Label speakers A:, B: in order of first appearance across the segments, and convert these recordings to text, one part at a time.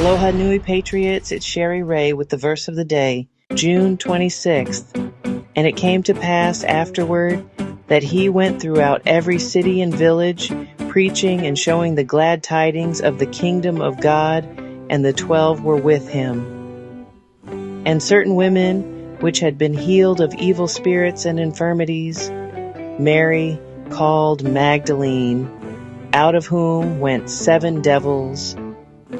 A: Aloha Nui Patriots, it's Shari Raye with the verse of the day, June 26th. And it came to pass afterward that he went throughout every city and village, preaching and showing the glad tidings of the kingdom of God, and the 12 were with him. And certain women which had been healed of evil spirits and infirmities, Mary called Magdalene, out of whom went 7 devils,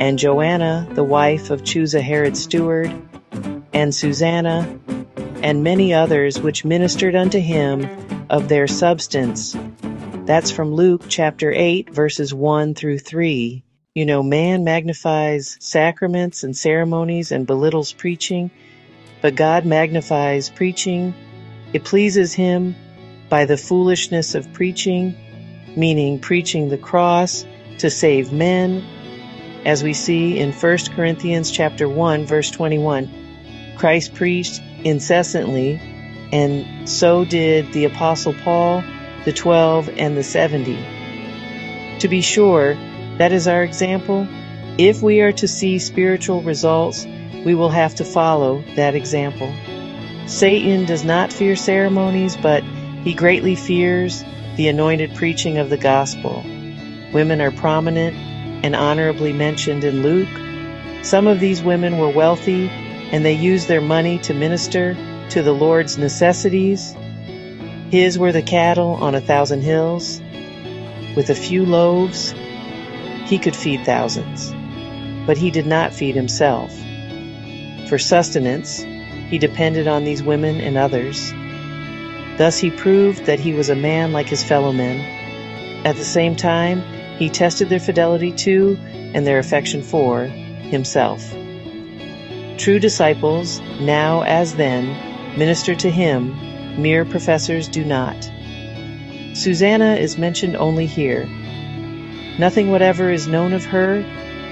A: and Joanna, the wife of Chusa Herod's steward, and Susanna, and many others which ministered unto him of their substance. That's from Luke chapter 8, verses 1 through 3. You know, man magnifies sacraments and ceremonies and belittles preaching, but God magnifies preaching. It pleases him by the foolishness of preaching, meaning preaching the cross to save men. As we see in 1 Corinthians chapter 1, verse 21, Christ preached incessantly, and so did the Apostle Paul, the 12, and the 70. To be sure, that is our example. If we are to see spiritual results, we will have to follow that example. Satan does not fear ceremonies, but he greatly fears the anointed preaching of the gospel. Women are prominent and honorably mentioned in Luke. Some of these women were wealthy, and they used their money to minister to the Lord's necessities. His were the cattle on 1,000 hills. With a few loaves, he could feed thousands, but he did not feed himself. For sustenance, he depended on these women and others. Thus he proved that he was a man like his fellow men. At the same time, he tested their fidelity to and their affection for himself. True disciples, now as then, minister to him. Mere professors do not. Susanna is mentioned only here. Nothing whatever is known of her,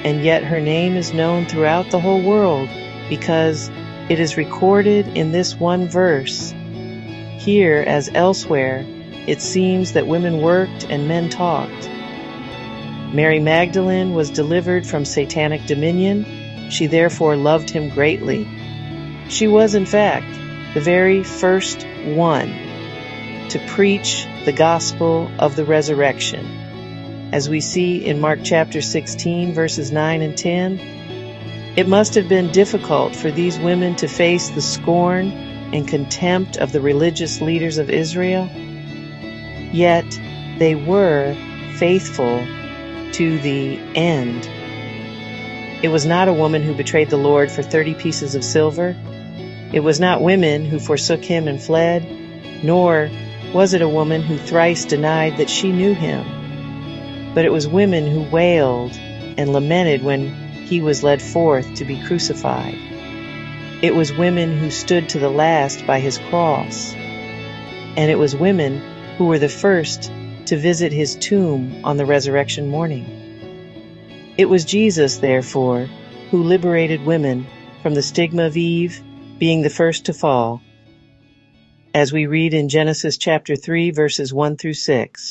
A: and yet her name is known throughout the whole world because it is recorded in this one verse. Here, as elsewhere, it seems that women worked and men talked. Mary Magdalene was delivered from satanic dominion. She therefore loved him greatly. She was, in fact, the very first one to preach the gospel of the resurrection. As we see in Mark chapter 16, verses 9 and 10, it must have been difficult for these women to face the scorn and contempt of the religious leaders of Israel. Yet they were faithful to the end. It was not a woman who betrayed the Lord for 30 pieces of silver. It was not women who forsook him and fled, nor was it a woman who thrice denied that she knew him. But it was women who wailed and lamented when he was led forth to be crucified. It was women who stood to the last by his cross. And it was women who were the first to visit his tomb on the resurrection morning. It was Jesus, therefore, who liberated women from the stigma of Eve being the first to fall, as we read in Genesis chapter 3, verses 1 through 6.